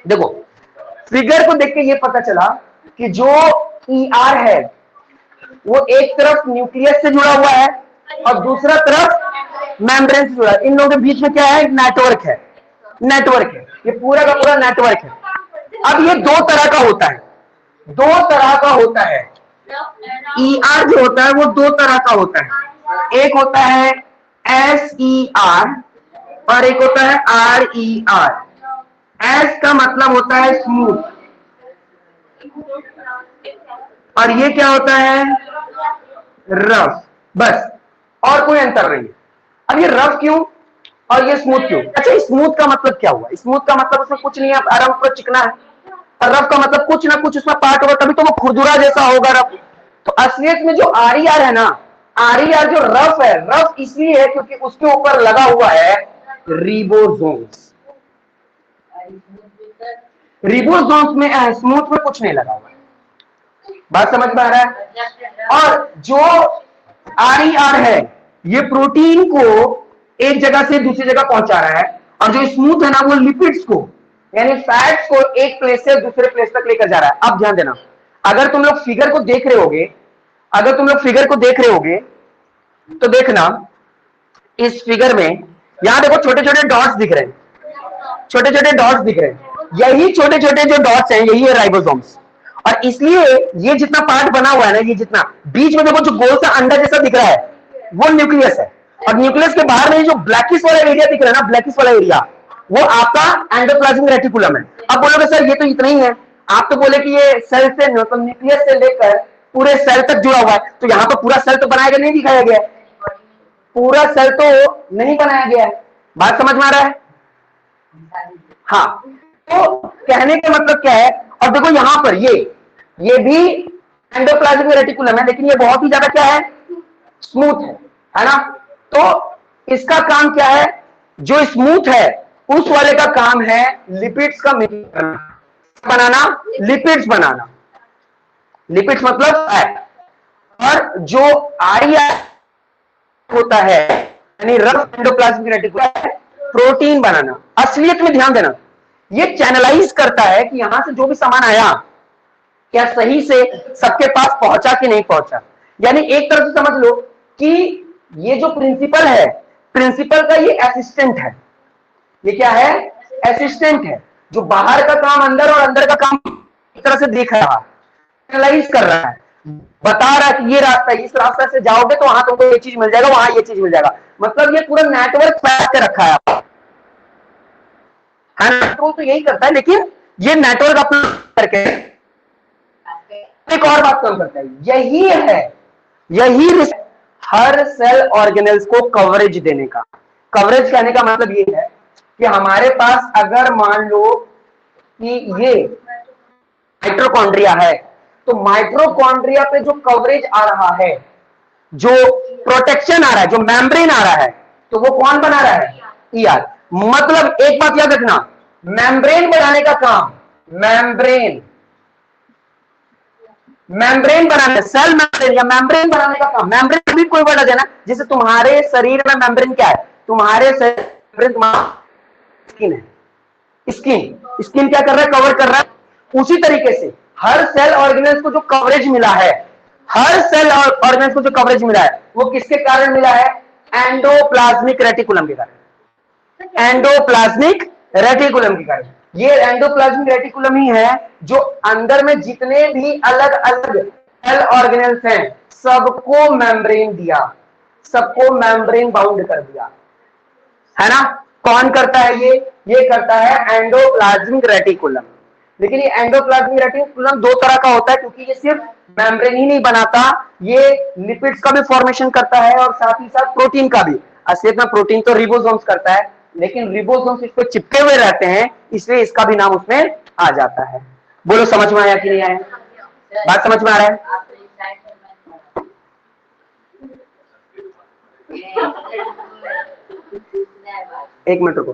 देखो फिगर को देख के ये पता चला कि जो ER है वो एक तरफ न्यूक्लियस से जुड़ा हुआ है और दूसरा तरफ मेम्ब्रेन से जुड़ा है। इन लोगों के बीच में क्या है, नेटवर्क है, नेटवर्क है, ये पूरा का पूरा नेटवर्क है। अब ये दो तरह का होता है, दो तरह का होता है। ER जो होता है वो दो तरह का होता है, एक होता है SER और एक होता है RER। S का मतलब होता है स्मूथ, और ये क्या होता है, रफ, बस, और कोई अंतर नहीं है। अब ये रफ क्यों और ये स्मूथ क्यों? अच्छा स्मूथ का मतलब क्या हुआ, स्मूथ का मतलब उसमें कुछ नहीं है, आराम पर चिकना है, और रफ का मतलब कुछ ना कुछ उसमें पार्ट होगा, तभी तो वो खुरदुरा जैसा होगा रफ। तो असलियत में जो RER है ना, RER जो रफ है, रफ इसलिए है क्योंकि उसके ऊपर लगा हुआ है रिबोसोम्स। रिबोसोम्स में, स्मूथ में कुछ नहीं लगा हुआ है। बात समझ में आ रहा है? और जो RER है ये प्रोटीन को एक जगह से दूसरी जगह पहुंचा रहा है, और जो स्मूथ है ना वो लिपिड्स को यानी फैट्स को एक प्लेस से दूसरे प्लेस तक लेकर जा रहा है। अब ध्यान देना, अगर तुम लोग फिगर को देख रहे होगे, अगर तुम लोग फिगर को देख रहे होगे तो देखना इस फिगर में, यहां देखो छोटे छोटे डॉट्स दिख रहे हैं, छोटे छोटे डॉट्स दिख रहे हैं, यही छोटे छोटे जो डॉट्स हैं यही है राइबोसोम्स। और इसलिए ये जितना पार्ट बना हुआ है ना, ये जितना बीच में देखो जो गोल सा अंडा जैसा दिख रहा है वो न्यूक्लियस है, और न्यूक्लियस के बाहर में जो ब्लैकिश वाला एरिया दिख रहा है ना, ब्लैकिश वाला एरिया वो आपका एंडोप्लाज्मिक रेटिकुलम है। अब बोलोगे सर ये तो इतना ही है, आप तो बोले कि ये सेल से मतलब न्यूक्लियस से लेकर पूरे सेल तक जुड़ा हुआ है, तो यहाँ तो पूरा सेल तो बनाया गया नहीं, दिखाया गया है, पूरा सेल तो नहीं बनाया गया है। बात समझ में आ रहा है? हाँ, तो कहने का मतलब क्या है, और देखो यहां पर ये भी एंडोप्लाज्मिक रेटिकुलम है, लेकिन ये बहुत ही ज्यादा क्या है, स्मूथ है ना। तो इसका काम क्या है, जो स्मूथ है उस वाले का काम है लिपिड्स का बनाना, लिपिड्स बनाना, लिपिड्स मतलब फैट। और जो आई होता है यानी रफ एंडोप्लाज्मिक रेटिकुलम, प्रोटीन बनाना। असलियत में ध्यान देना, ये चैनलाइज करता है कि यहां से जो भी सामान आया क्या सही से सबके पास पहुंचा कि नहीं पहुंचा। यानी एक तरफ से समझ लो कि ये जो प्रिंसिपल है, प्रिंसिपल का ये असिस्टेंट है। ये क्या है, असिस्टेंट है, जो बाहर का काम अंदर और अंदर का काम एक तरह से देख रहा है, एनालाइज कर रहा है, बता रहा है कि ये रास्ता है, इस रास्ते से जाओगे तो वहां तुमको ये चीज मिल जाएगा, वहां ये चीज मिल जाएगा। मतलब ये पूरा नेटवर्क फैला के रखा है कंट्रोल तो यही करता है, लेकिन ये नेटवर्क अपना करके एक और बात कम करता है। यही हर सेल ऑर्गेनेल्स को कवरेज देने का। कवरेज कहने का मतलब ये है कि हमारे पास अगर मान लो कि ये माइटोकॉन्ड्रिया है, तो माइटोकॉन्ड्रिया पे जो कवरेज आ रहा है, जो प्रोटेक्शन आ रहा है, जो मेम्ब्रेन आ रहा है, तो वो कौन बना रहा है, ईआर। मतलब एक बात याद रखना, मेम्ब्रेन बनाने का काम, मेम्ब्रेन बनाने, सेल मेम्ब्रेन या मेम्ब्रेन बनाने का काम। मेम्ब्रेन भी कोई वर्ड है ना, जैसे तुम्हारे शरीर में मेम्ब्रेन क्या है, तुम्हारे शरीर स्किन है, स्किन क्या कर रहा है, कवर कर रहा है। उसी तरीके से हर सेल ऑर्गेनेल्स को जो कवरेज मिला है, हर सेल ऑर्गेनेल्स को जो कवरेज मिला है, वो किसके कारण मिला है, एंडोप्लाज्मिक रेटिकुलम के कारण, एंडोप्लाज्मिक रेटिकुलम के कारण। ये एंडोप्लाज्मिक रेटिकुलम ही है जो अंदर में जितने भी अलग अलग सेल ऑर्गेनेल्स हैं सबको मेम्ब्रेन दिया, सबको मेम्ब्रेन बाउंड कर दिया, है ना। कौन करता है ये करता है एंडोप्लाज्मिक रेटिकुलम। लेकिन ये एंडोप्लाज्मिक रेटिकुलम दो तरह का होता है, क्योंकि ये सिर्फ मेम्ब्रेन ही नहीं बनाता, ये लिपिड्स का भी फॉर्मेशन करता है और साथ ही साथ प्रोटीन का भी। असलियत में प्रोटीन तो रिबोसोम्स करता है, लेकिन रिबोसोम्स इसको चिपके हुए रहते हैं, इसलिए इसका भी नाम उसमें आ जाता है। बोलो समझ में आया कि नहीं आया, बात समझ में आ रहा है। एक मिनट रुको,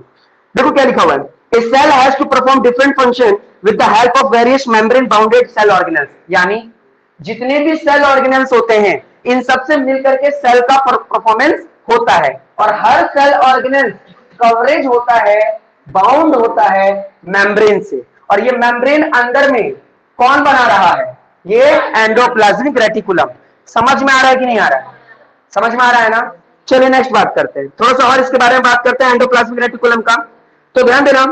देखो क्या लिखा हुआ है, a cell has to perform different function with the help of various membrane bounded cell organelles. यानी जितने भी सेल ऑर्गेनेल्स होते हैं इन सबसे मिलकर के सेल का परफॉर्मेंस होता है, और हर सेल ऑर्गेनेल कवरेज होता है, बाउंड होता है मेम्ब्रेन से। और ये मेम्ब्रेन अंदर में कौन बना रहा है, ये एंडोप्लाज्मिक रेटिकुलम। समझ में आ रहा है कि नहीं आ रहा है, समझ में आ रहा है ना। चलिए नेक्स्ट बात करते हैं, थोड़ा सा और इसके बारे में बात करते हैं एंडोप्लाज्मिक रेटिकुलम का। तो ध्यान देना,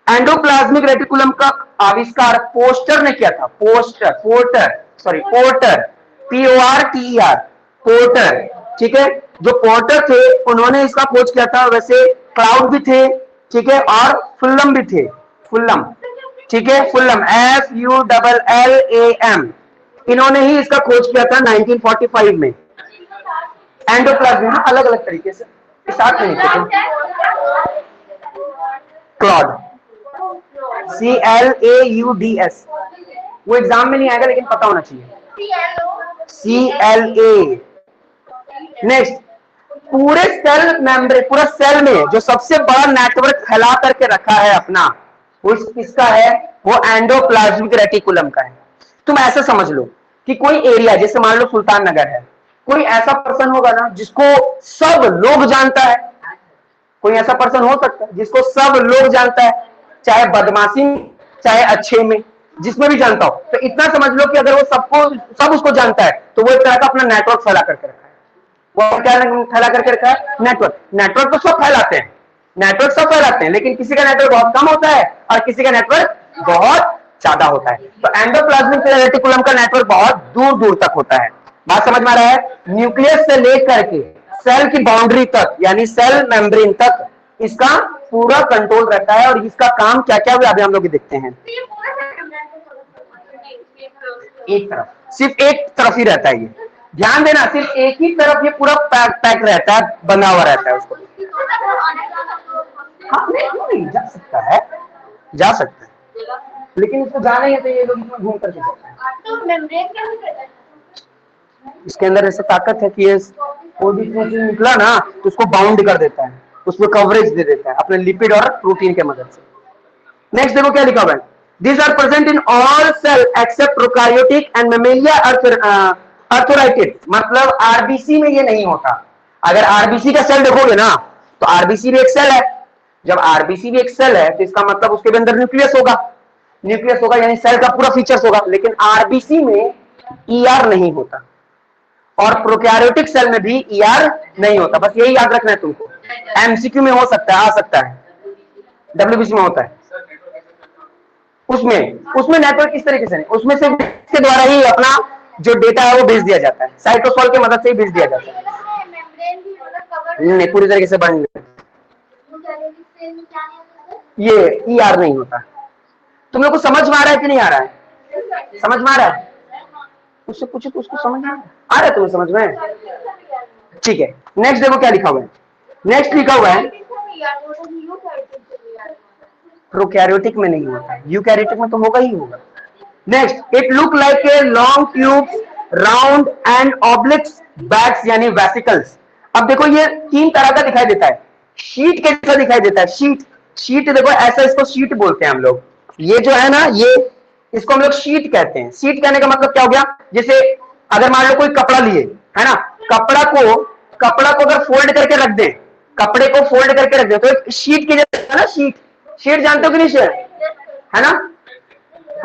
एंडोप्लाज्मिक रेटिकुलम का आविष्कार पोस्टर ने किया था, पोर्टर, PORTER, पोर्टर। ठीक है, जो पोर्टर थे उन्होंने इसका खोज किया था। वैसे क्लाउड भी थे, ठीक है, और फुल्लम भी थे, फुल्लम, ठीक है, फुल्लम FULLAM, इन्होंने ही इसका खोज किया था 1945 में। एंडोप्लाज्म अलग अलग तरीके से साथ में लिखे थे, क्लॉड, CLAUDS, वो एग्जाम में नहीं आएगा लेकिन पता होना चाहिए, CLA। नेक्स्ट, पूरे सेल मेम्ब्रेन, पूरा सेल में जो सबसे बड़ा नेटवर्क फैला करके रखा है अपना, वो किसका है, वो एंडोप्लाज्मिक रेटिकुलम का है। तुम ऐसा समझ लो कि कोई एरिया, जैसे मान लो सुल्तान नगर है, कोई ऐसा पर्सन होगा ना जिसको सब लोग जानता है, कोई ऐसा पर्सन हो सकता है जिसको सब लोग जानता है, चाहे बदमाशी में चाहे अच्छे में, जिसमें भी जानता हो। तो इतना समझ लो कि अगर वो सब उसको जानता है तो वो एक तरह का अपना नेटवर्क फैला करके रखा है। वो क्या फैला करके रखा है, नेटवर्क तो सब फैलाते हैं, नेटवर्क सब फैलाते हैं, लेकिन किसी का नेटवर्क बहुत कम होता है और किसी का नेटवर्क बहुत ज्यादा होता है। तो एंडोप्लाज्मिक रेटिकुलम का नेटवर्क बहुत दूर दूर तक होता है। बात समझ में आ रहा है, न्यूक्लियस से लेकर के सेल की बाउंड्री तक यानी सेल मेम्ब्रेन तक इसका पूरा कंट्रोल रहता है। और इसका काम क्या क्या हुआ अभी हम लोग देखते हैं। एक तरफ, सिर्फ एक तरफ ही रहता है ये, ध्यान देना, सिर्फ एक ही तरफ ये पूरा पैक रहता है, बना हुआ रहता है उसको। हाँ नहीं जा सकता है, जा सकता है, लेकिन इसको जाना ही है तो ये लोग इसमें घूम करके जाते हैं। इसके अंदर ऐसा ताकत है कि ये कोई भी प्रोटीन निकला ना तो उसको बाउंड कर देता है, उसको कवरेज दे देता है अपने लिपिड और प्रोटीन के मदद से। नेक्स्ट देखो क्या लिखा हुआ है, these are present in all cell except prokaryotic and mammalia arthritis, मतलब आरबीसी में ये नहीं होता। अगर आरबीसी का सेल देखोगे ना तो आरबीसी भी एक सेल है, जब आरबीसी भी एक सेल है तो इसका मतलब उसके अंदर न्यूक्लियस होगा, न्यूक्लियस होगा यानी सेल का पूरा फीचर्स होगा, लेकिन आरबीसी में ईआर नहीं होता और प्रोकैरियोटिक सेल में भी ईआर नहीं होता। बस यही याद रखना है तुमको, एमसीक्यू में हो सकता है, आ सकता है, डब्ल्यूबीसी में होता है। उसमें नेटवर्क इस तरीके से नहीं, उसमें से इसके द्वारा ही अपना जो डेटा है वो भेज दिया जाता है, साइटोसॉल की मदद से ही भेज दिया जाता है। नहीं पूरी तरीके से बन ये ईआर नहीं होता। तुम लोग को समझ में आ रहा है कि नहीं आ रहा है? समझ में आ रहा है? उससे पूछो तो उसको समझ में आ रहा है, तुम्हें समझ में? ठीक है, नेक्स्ट देखो क्या लिखा हुआ है। नेक्स्ट लिखा हुआ है प्रोकैरियोटिक में नहीं होता, यूकैरियोटिक में तो होगा ही होगा। Next, it look like a long tube round and ऑब्लिक्स bags यानी वेसिकल्स। अब देखो ये तीन तरह का दिखाई देता है, शीट के जैसा दिखाई देता है, शीट देखो ऐसा, इसको शीट बोलते हैं हम लोग। ये जो है ना, ये इसको हम लोग शीट कहते हैं। शीट कहने का मतलब क्या हो गया, जैसे अगर मान लो कोई कपड़ा लिए है ना, कपड़ा को अगर फोल्ड करके रख दे, कपड़े को फोल्ड करके रख दे तो एक शीट के जैसा है ना, शीट जानते हो कि नहीं, शेर है ना,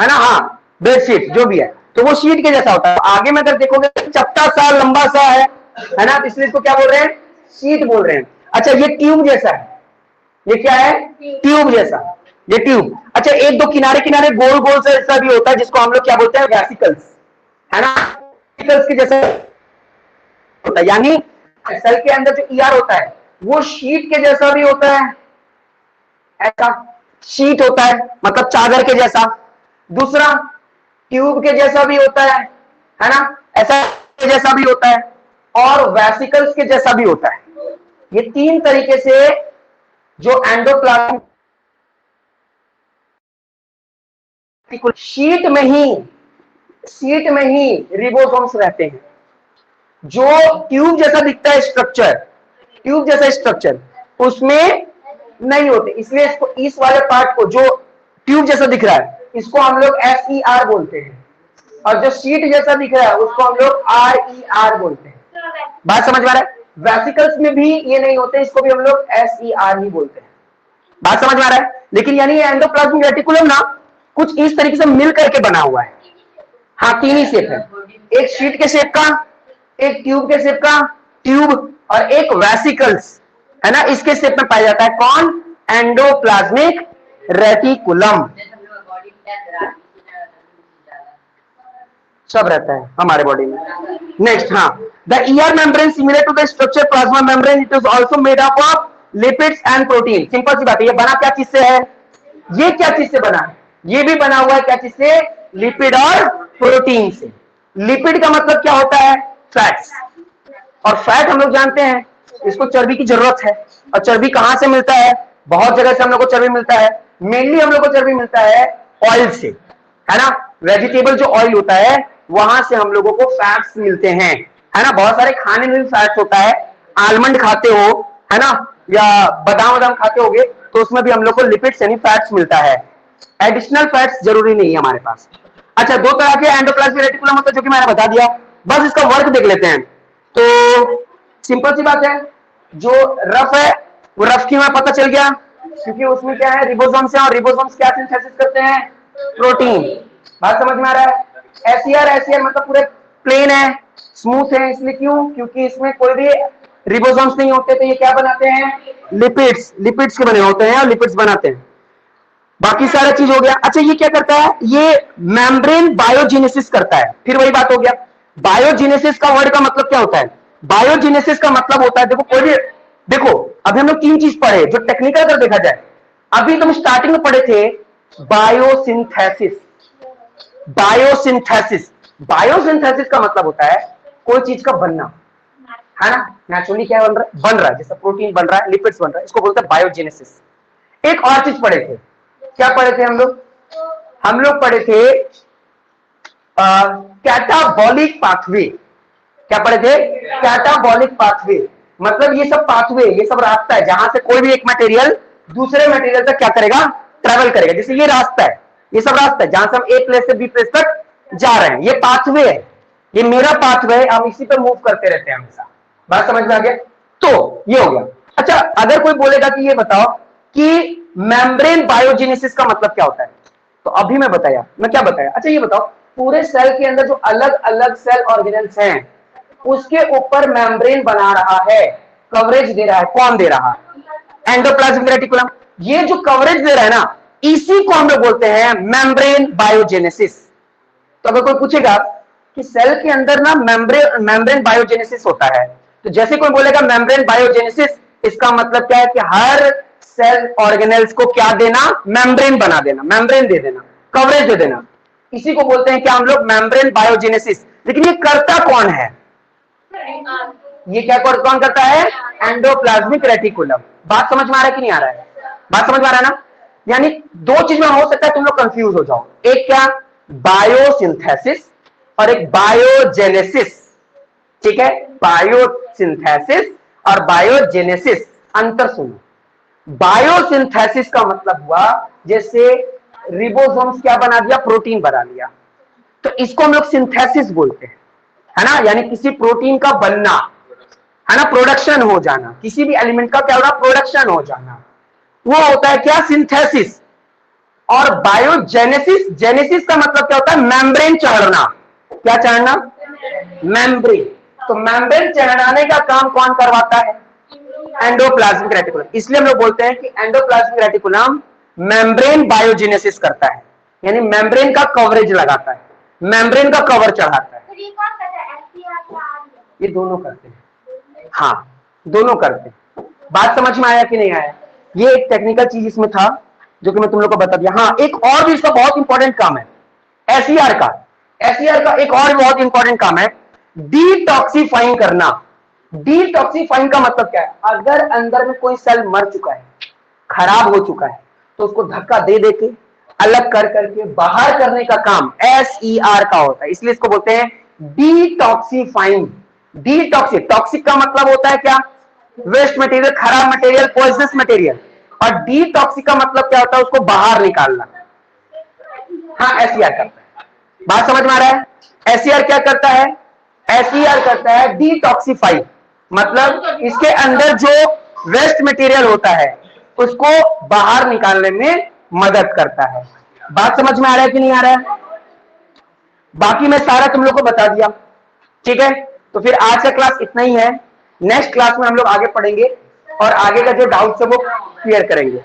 हाँ बेडशीट जो भी है, तो वो शीट के जैसा होता है। आगे में अगर देखोगे चपटा सा लंबा सा है ना, इसलिए इसको क्या बोल रहे हैं, शीट बोल रहे हैं। अच्छा ये ट्यूब जैसा है, ये क्या है, ट्यूब जैसा, ये ट्यूब। अच्छा एक दो किनारे किनारे गोल गोल सा ऐसा भी होता है जिसको हम लोग क्या बोलते हैं, वेसिकल्स, है ना, वेसिकल्स के जैसा होता है। यानी सेल के अंदर जो ईआर होता है वो शीट के जैसा भी होता है, ऐसा शीट होता है मतलब चादर के जैसा, दूसरा ट्यूब के जैसा भी होता है ना, ऐसा के जैसा भी होता है, और वेसिकल्स के जैसा भी होता है। ये तीन तरीके से जो एंडोप्लाज्म शीट में ही रिबोसोम्स रहते हैं। जो ट्यूब जैसा दिखता है स्ट्रक्चर उसमें नहीं होते, इसलिए इसको इस वाले पार्ट को जो ट्यूब जैसा दिख रहा है इसको हम लोग SER बोलते हैं, और जो शीट जैसा दिख रहा है उसको हम लोग RER बोलते हैं। बात समझ में आ रहा है? वेसिकल्स में भी ये नहीं होते, इसको भी हम लोग SER ही बोलते हैं। बात समझ में आ रहा है? लेकिन यानी ये एंडोप्लाज्मिक रेटिकुलम ना कुछ इस तरीके से मिल करके बना हुआ है। हाँ तीन ही शेप है, एक शीट के शेप का, एक ट्यूब के शेप का ट्यूब, और एक वेसिकल्स है ना इसके शेप में पाया जाता है। कौन? Endoplasmic reticulum. सब रहता है हमारे बॉडी में। नेक्स्ट, हाँ, the ER membrane similar to the structure plasma membrane, it is also made up of lipids and protein. Simple सी बात है, ये बना क्या चीज से है, ये क्या चीज से बना है, ये भी बना हुआ है क्या चीज से, लिपिड और प्रोटीन से। लिपिड का मतलब क्या होता है, फैट्स, और फैट हम लोग जानते हैं इसको चर्बी की जरूरत है, और चर्बी कहां से मिलता है, बहुत जगह से हम लोग को चर्बी मिलता है। मेनली हम लोग को चर्बी मिलता है ऑयल से, है ना, वेजिटेबल जो ऑयल होता है वहां से हम लोगों को फैट्स मिलते हैं, है ना। बहुत सारे खाने में भी फैट्स होता है, आलमंड खाते हो है ना, या बादाम खाते होगे तो उसमें भी हम लोग को लिपिड्स यानी फैट्स मिलता है। एडिशनल फैट्स जरूरी नहीं है हमारे पास। अच्छा, दो तरह के एंडोप्लाज्मिक रेटिकुलम होता है जो कि मैंने बता दिया, बस इसका वर्क देख लेते हैं। तो सिंपल सी बात है, जो रफ है वो रफ की हमें पता चल गया, क्योंकि उसमें क्या है, रिबोसोम्स है, और रिबोसोम्स क्या सिंथेसिस करते हैं, प्रोटीन। बात समझ में आ रहा है? एसईआर मतलब पूरे प्लेन है, स्मूथ है, इसलिए क्यों, क्योंकि इसमें कोई भी रिबोसोम्स नहीं होते, तो ये क्या बनाते हैं, लिपिड्स के बने होते हैं और लिपिड्स बनाते हैं। बाकी सारा चीज हो गया। अच्छा ये क्या करता है, ये मेम्ब्रेन बायोजेनेसिस करता है। फिर वही बात हो गया, बायोजेनेसिस का वर्ड का मतलब क्या होता है, बायोजेनेसिस का मतलब होता है, देखो कोई भी, देखो अभी हम लोग तीन चीज पढ़े जो टेक्निकल अगर देखा जाए, अभी तुम स्टार्टिंग में पढ़े थे बायोसिंथेसिस। बायोसिंथेसिस का मतलब होता है कोई चीज का बनना, है ना, नेचुरली क्या बन रहा है, जैसे प्रोटीन बन रहा है, लिपिड्स बन रहा है, इसको बोलते हैं बायोजेनेसिस। एक और चीज पढ़े थे, क्या पढ़े थे हम लोग पढ़े थे कैटाबॉलिक पाथवे। क्या पढ़े थे? Catabolic pathway. मतलब ये सब पाथवे, ये सब रास्ता है जहां से कोई भी एक मटेरियल दूसरे मटेरियल तक क्या करेगा, ट्रेवल करेगा। जैसे ये रास्ता है, ये सब रास्ता है जहां से हम ए प्लेस से बी प्लेस तक जा रहे हैं, ये पाथवे है, ये मेरा पाथवे है, हम इसी पे मूव करते रहते हैं हमेशा। बात समझ में आ गया? तो ये हो गया। अच्छा, अगर कोई बोलेगा कि ये बताओ कि मेम्ब्रेन बायोजेनेसिस का मतलब क्या होता है, तो अभी मैं क्या बताया। अच्छा ये बताओ, पूरे सेल के अंदर जो अलग अलग सेल ऑर्गेनल्स हैं उसके ऊपर मेम्ब्रेन बना रहा है, कवरेज दे रहा है, कौन दे रहा है? Endoplasmic reticulum. ये जो कवरेज दे रहा है ना, इसी को हम लोग बोलते हैं मेम्ब्रेन बायोजेनेसिस। तो अगर कोई पूछेगा कि सेल के अंदर ना मेम्ब्रेन बायोजेनेसिस होता है, तो जैसे कोई बोलेगा मेम्ब्रेन बायोजेनेसिस, इसका मतलब क्या है कि हर सेल ऑर्गेनल्स को क्या देना, मेम्ब्रेन बना देना, मेम्ब्रेन दे देना, कवरेज दे देना। इसी को बोलते हैं क्या हम लोग, मेम्ब्रेन बायोजेनेसिस। लेकिन ये करता कौन है? ये क्या कौन करता है? Endoplasmic reticulum. बात समझ में आ रहा है कि नहीं आ रहा है? बात समझ में आ रहा है ना? यानी दो चीज में हो सकता है तुम लोग कंफ्यूज हो जाओ, एक क्या, बायोसिंथेसिस और एक बायोजेनेसिस। ठीक है, बायोसिंथेसिस और बायोजेनेसिस, अंतर सुनो। बायोसिंथेसिस का मतलब हुआ जैसे रिबोसोम्स क्या बना दिया, प्रोटीन बना लिया, तो इसको हम लोग सिंथेसिस बोलते हैं, है ना। यानी किसी प्रोटीन का बनना, है ना, प्रोडक्शन हो जाना, किसी भी एलिमेंट का क्या होना, प्रोडक्शन हो जाना, वो होता है क्या, सिंथेसिस। और बायोजेनेसिस, जेनेसिस का मतलब क्या होता है, मेम्ब्रेन चढ़ना। क्या चढ़ना? मेम्ब्रेन। तो मेम्ब्रेन चढ़ाने का काम कौन करवाता है? Endoplasmic reticulum. इसलिए हम लोग बोलते हैं कि एंडोप्लाज्मिक रेटिकुलम मेम्ब्रेन बायोजेनेसिस करता है, यानी मेम्ब्रेन का कवरेज लगाता है, मेम्ब्रेन का कवर चढ़ाता है। ये दोनों करते हैं, हाँ दोनों करते हैं। बात समझ में आया कि नहीं आया? ये एक टेक्निकल चीज इसमें था जो कि मैं तुम लोग को बता दिया। हाँ, एक और भी इसका बहुत इंपॉर्टेंट काम है, एसईआर का। एसईआर का एक और बहुत इंपॉर्टेंट काम है, डिटॉक्सिफाइंग करना। डिटॉक्सिफाइंग का मतलब क्या है? अगर अंदर में कोई सेल मर चुका है, खराब हो चुका है, तो उसको धक्का दे दे के अलग कर करके बाहर करने का काम एसईआर का होता है। इसलिए इसको बोलते हैं डिटॉक्सिफाइंग। डिटॉक्सिक, टॉक्सिक का मतलब होता है क्या, वेस्ट मटेरियल, खराब मटेरियल, पॉइजनस मटेरियल। और डिटॉक्सिक का मतलब क्या होता है, उसको बाहर निकालना। हाँ, एसईआर करता है। बात समझ में आ रहा है? एसईआर क्या करता है? एसईआर करता है डिटॉक्सिफाई, मतलब इसके अंदर जो वेस्ट मटेरियल होता है उसको बाहर निकालने में मदद करता है। बात समझ में आ रहा है कि नहीं आ रहा है? बाकी मैं सारा तुम लोग को बता दिया, ठीक है। तो फिर आज का क्लास इतना ही है। नेक्स्ट क्लास में हम लोग आगे पढ़ेंगे और आगे का जो डाउट्स है वो क्लियर करेंगे।